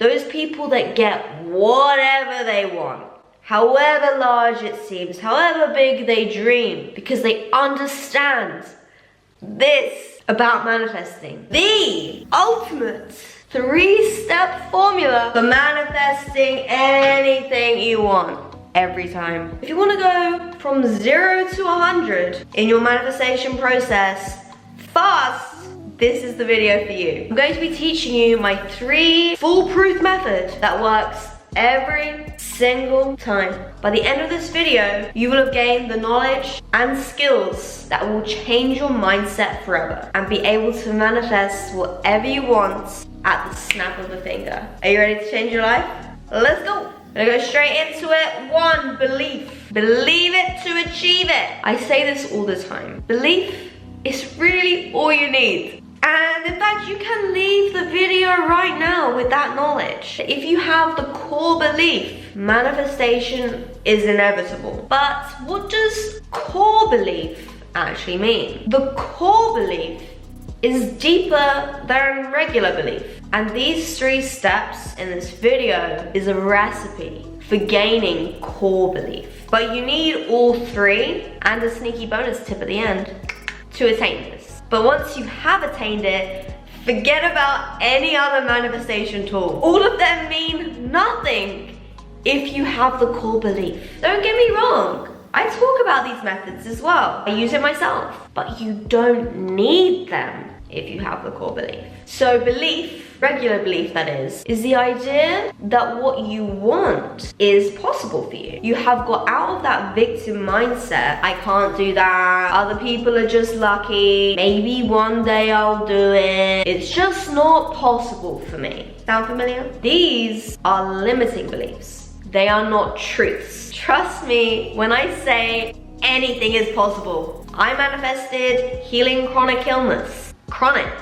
Those people that get whatever they want, however large it seems, however big they dream, because they understand this about manifesting. The ultimate 3-step formula for manifesting anything you want every time. If you want to go from 0 to 100 in your manifestation process fast, this is the video for you. I'm going to be teaching you my 3 foolproof method that works every single time. By the end of this video, you will have gained the knowledge and skills that will change your mindset forever and be able to manifest whatever you want at the snap of a finger. Are you ready to change your life? Let's go. I'm gonna go straight into it. 1, belief. Believe it to achieve it. I say this all the time. Belief is really all you need. And in fact, you can leave the video right now with that knowledge. If you have the core belief, manifestation is inevitable. But what does core belief actually mean? The core belief is deeper than regular belief. And these 3 steps in this video is a recipe for gaining core belief. But you need all 3 and a sneaky bonus tip at the end to attain this. But once you have attained it, forget about any other manifestation tool. All of them mean nothing if you have the core belief. Don't get me wrong, I talk about these methods as well. I use it myself, but you don't need them if you have the core belief. So belief, regular belief that is the idea that what you want is possible for you. You have got out of that victim mindset. I can't do that. Other people are just lucky. Maybe one day I'll do it. It's just not possible for me. Sound familiar? These are limiting beliefs. They are not truths. Trust me when I say anything is possible. I manifested healing chronic illness. Chronic,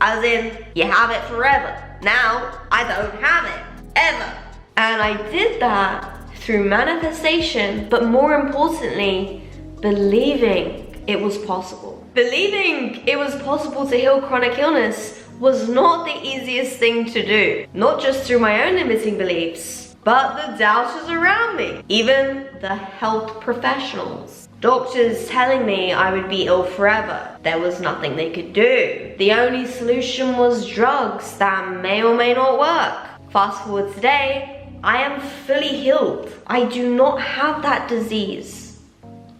as in you have it forever. Now I don't have it ever. And I did that through manifestation, but more importantly, believing it was possible. Believing it was possible to heal chronic illness was not the easiest thing to do. Not just through my own limiting beliefs, but the doubters around me, even the health professionals. Doctors telling me I would be ill forever. There was nothing they could do. The only solution was drugs that may or may not work. Fast forward today, I am fully healed. I do not have that disease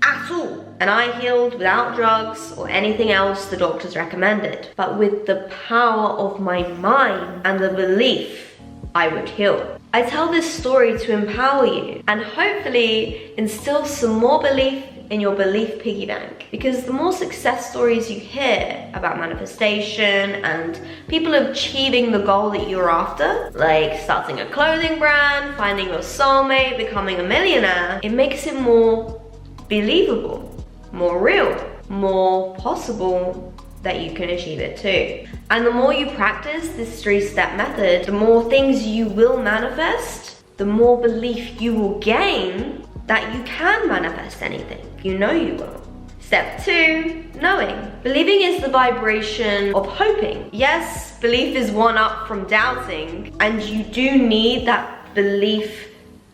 at all. And I healed without drugs or anything else the doctors recommended. But with the power of my mind and the belief I would heal. I tell this story to empower you and hopefully instill some more belief in your belief piggy bank, because the more success stories you hear about manifestation and people achieving the goal that you're after, like starting a clothing brand, finding your soulmate, becoming a millionaire, it makes it more believable, more real, more possible that you can achieve it too. And the more you practice this 3-step method, the more things you will manifest, the more belief you will gain that you can manifest anything. You know you will. Step 2, knowing. Believing is the vibration of hoping. Yes, belief is one up from doubting, and you do need that belief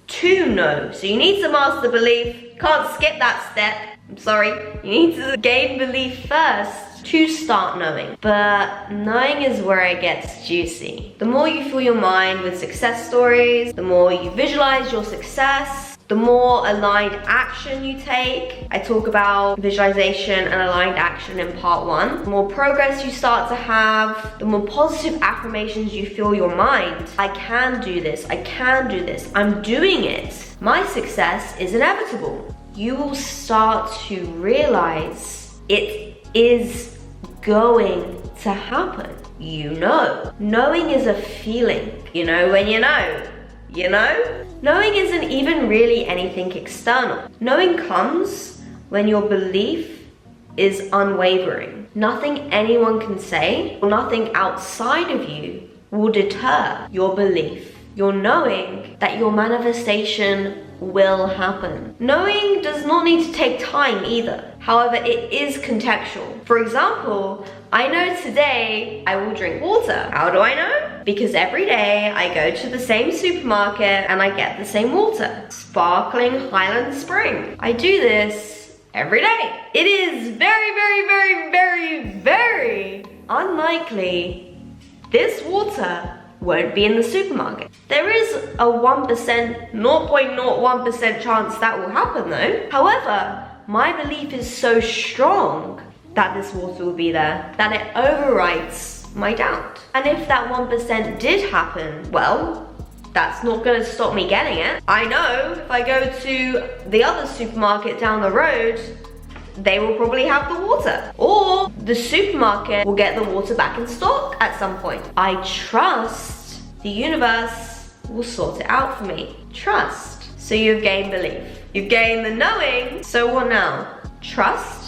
to know. So you need to master belief. Can't skip that step. I'm sorry. You need to gain belief first to start knowing. But knowing is where it gets juicy. The more you fill your mind with success stories, the more you visualize your success, the more aligned action you take. I talk about visualization and aligned action in part 1. The more progress you start to have, the more positive affirmations you fill your mind. I can do this, I can do this, I'm doing it. My success is inevitable. You will start to realize it is going to happen. You know. Knowing is a feeling. You know when you know. You know? Knowing isn't even really anything external. Knowing comes when your belief is unwavering. Nothing anyone can say or nothing outside of you will deter your belief. Your knowing that your manifestation will happen. Knowing does not need to take time either. However, it is contextual. For example, I know today I will drink water. How do I know? Because every day I go to the same supermarket and I get the same water. Sparkling Highland Spring. I do this every day. It is very, very, very, very, very unlikely this water won't be in the supermarket. There is a 1%, 0.01% chance that will happen though. However, my belief is so strong that this water will be there that it overwrites my doubt. And if that 1% did happen, well, that's not gonna stop me getting it. I know if I go to the other supermarket down the road, they will probably have the water. Or the supermarket will get the water back in stock at some point. I trust the universe will sort it out for me. Trust. So you've gained belief. You've gained the knowing. So what now? Trust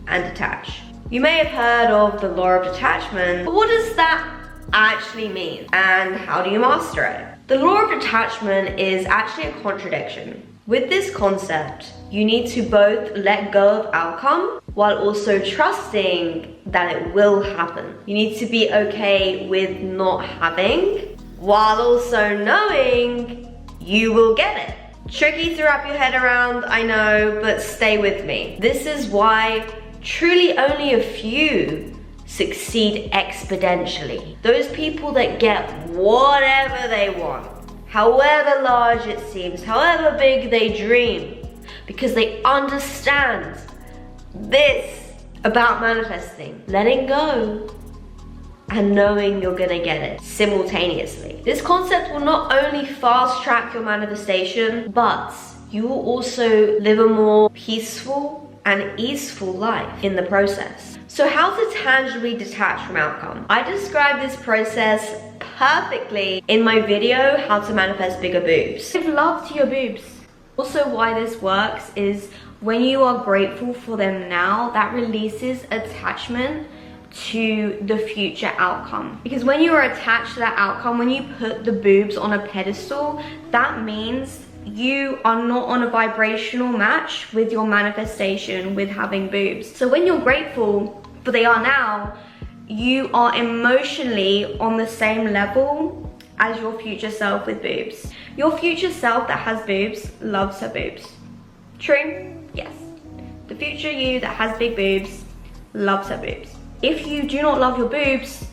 and detach. You may have heard of the law of detachment, but what does that actually mean? And how do you master it? The law of detachment is actually a contradiction. With this concept, you need to both let go of outcome while also trusting that it will happen. You need to be okay with not having while also knowing you will get it. Tricky to wrap your head around, I know, but stay with me. This is why truly only a few succeed exponentially. Those people that get whatever they want, however large it seems, however big they dream, because they understand this about manifesting, letting go and knowing you're gonna get it simultaneously. This concept will not only fast track your manifestation, but you will also live a more peaceful and easeful life in the process. So how to tangibly detach from outcome? I describe this process perfectly in my video, How to Manifest Bigger Boobs. Give love to your boobs. Also, why this works is when you are grateful for them now, that releases attachment to the future outcome. Because when you are attached to that outcome, when you put the boobs on a pedestal, that means you are not on a vibrational match with your manifestation with having boobs. So when you're grateful for they are now, you are emotionally on the same level as your future self with boobs. Your future self that has boobs loves her boobs. True? Yes. The future you that has big boobs loves her boobs. If you do not love your boobs,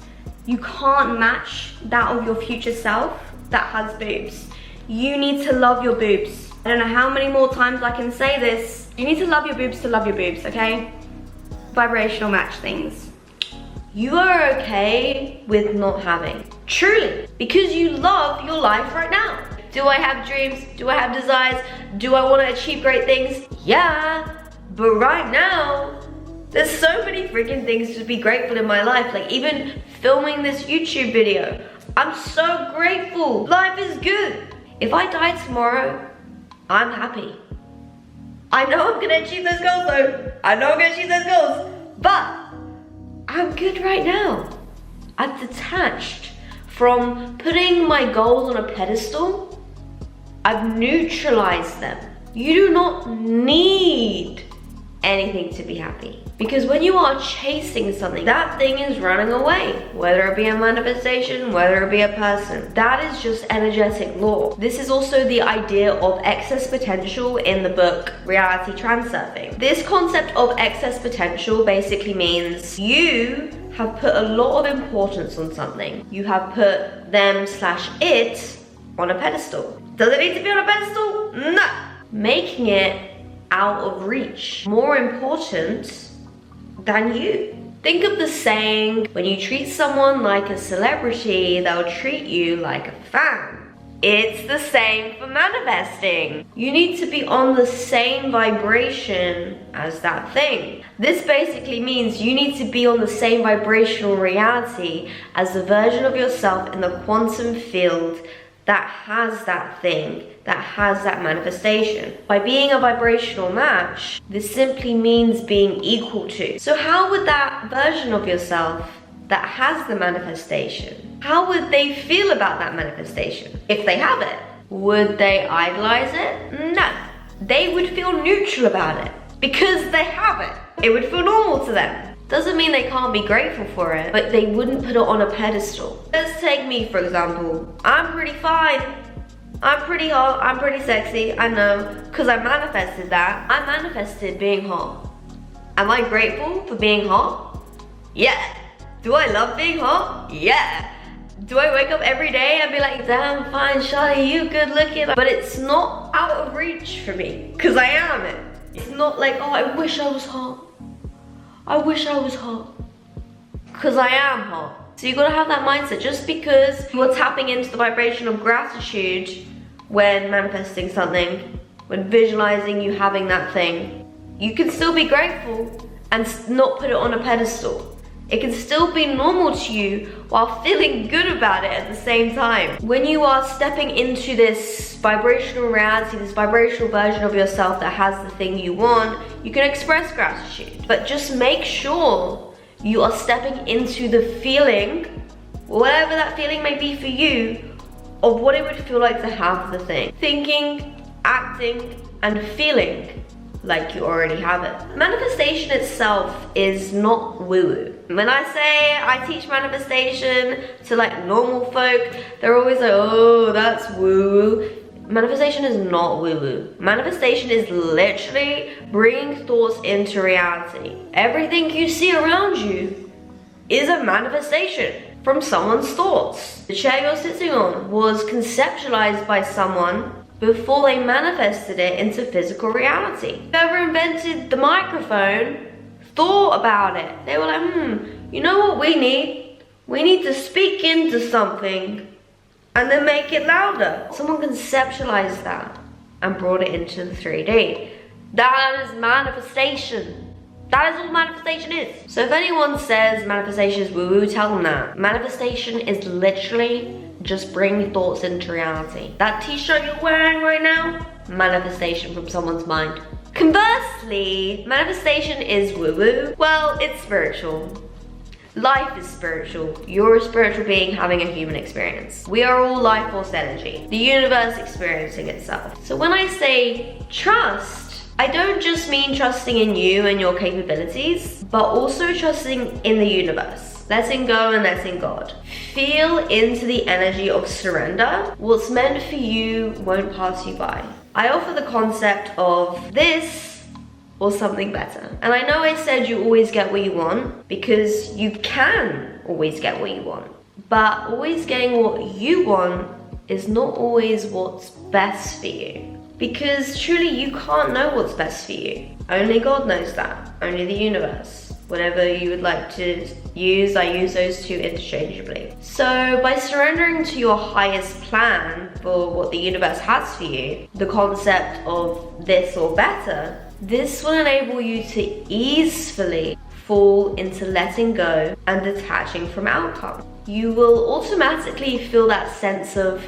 you can't match that of your future self that has boobs. You need to love your boobs. I don't know how many more times I can say this. You need to love your boobs, okay? Vibrational match things. You are okay with not having. Truly. Because you love your life right now. Do I have dreams? Do I have desires? Do I want to achieve great things? Yeah. But right now, there's so many freaking things to be grateful in my life. Like even filming this YouTube video. I'm so grateful. Life is good. If I die tomorrow, I'm happy. I know I'm gonna achieve those goals though. I know I'm gonna achieve those goals. But I'm good right now. I've detached from putting my goals on a pedestal. I've neutralized them. You do not need anything to be happy. Because when you are chasing something, that thing is running away. Whether it be a manifestation, whether it be a person. That is just energetic law. This is also the idea of excess potential in the book, Reality Transurfing. This concept of excess potential basically means you have put a lot of importance on something. You have put them/it on a pedestal. Does it need to be on a pedestal? No. Making it out of reach, more important than you. Think of the saying, when you treat someone like a celebrity, they'll treat you like a fan. It's the same for manifesting. You need to be on the same vibration as that thing. This basically means you need to be on the same vibrational reality as the version of yourself in the quantum field that has that thing, that has that manifestation. By being a vibrational match, this simply means being equal to. So how would that version of yourself that has the manifestation, how would they feel about that manifestation? If they have it, would they idolize it? No. They would feel neutral about it because they have it. It would feel normal to them. doesn't mean they can't be grateful for it, but they wouldn't put it on a pedestal. Let's take me, for example. I'm pretty fine. I'm pretty hot, I'm pretty sexy, I know, because I manifested that. I manifested being hot. Am I grateful for being hot? Yeah. Do I love being hot? Yeah. Do I wake up every day and be like, damn fine, Shawty, you good looking? But it's not out of reach for me, because I am it. It's not like, oh, I wish I was hot. I wish I was hot. Because I am hot. So you gotta have that mindset. Just because you're tapping into the vibration of gratitude when manifesting something, when visualizing you having that thing, you can still be grateful and not put it on a pedestal. It can still be normal to you while feeling good about it at the same time. When you are stepping into this vibrational reality, this vibrational version of yourself that has the thing you want, you can express gratitude. But just make sure you are stepping into the feeling, whatever that feeling may be for you, of what it would feel like to have the thing. Thinking, acting, and feeling like you already have it. Manifestation itself is not woo-woo. When I say I teach manifestation to like normal folk, they're always like, oh, that's woo-woo. Manifestation is not woo-woo. Manifestation is literally bringing thoughts into reality. Everything you see around you is a manifestation from someone's thoughts. The chair you're sitting on was conceptualized by someone before they manifested it into physical reality. Whoever invented the microphone thought about it. They were like, you know what we need? We need to speak into something and then make it louder. Someone conceptualized that and brought it into the 3D. That is manifestation. That is all manifestation is. So if anyone says manifestation is woo-woo, tell them that. Manifestation is literally just bring thoughts into reality. That t-shirt you're wearing right now, manifestation from someone's mind. Conversely, manifestation is woo-woo. Well, it's spiritual. Life is spiritual. You're a spiritual being having a human experience. We are all life force energy. The universe experiencing itself. So when I say trust, I don't just mean trusting in you and your capabilities, but also trusting in the universe. Letting go and letting God. Feel into the energy of surrender. What's meant for you won't pass you by. I offer the concept of this or something better. And I know I said you always get what you want, because you can always get what you want. But always getting what you want is not always what's best for you. Because truly you can't know what's best for you. Only God knows that. Only the universe. Whatever you would like to use, I use those two interchangeably. So by surrendering to your highest plan for what the universe has for you, the concept of this or better, this will enable you to easily fall into letting go and detaching from outcome. You will automatically feel that sense of,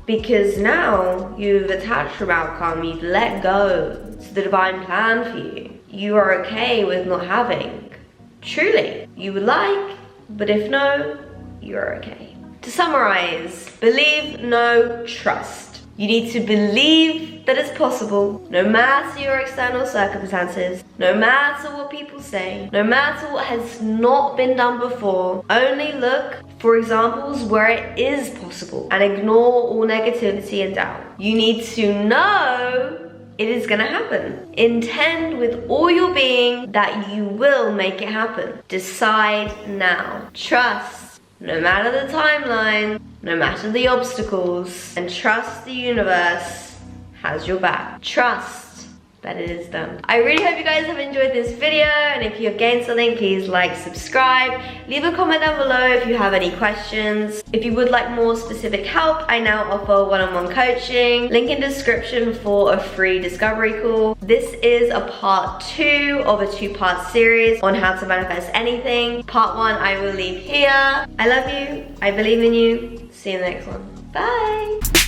because now you've detached from outcome, you've let go to the divine plan for you. You are okay with not having. Truly, you would like, but if no, you're okay. To summarize, believe, know, trust. You need to believe that it's possible, no matter your external circumstances, no matter what people say, no matter what has not been done before. Only look for examples where it is possible and ignore all negativity and doubt. You need to know it is gonna happen. Intend with all your being that you will make it happen. Decide now. Trust, no matter the timeline, no matter the obstacles, and trust the universe has your back. Trust that it is done. I really hope you guys have enjoyed this video, and if you have gained something, please like, subscribe, leave a comment down below if you have any questions. If you would like more specific help, I now offer one-on-one coaching. Link in description for a free discovery call. This is a part 2 of a 2-part series on how to manifest anything. Part 1 I will leave here. I love you, I believe in you. See you in the next one. Bye.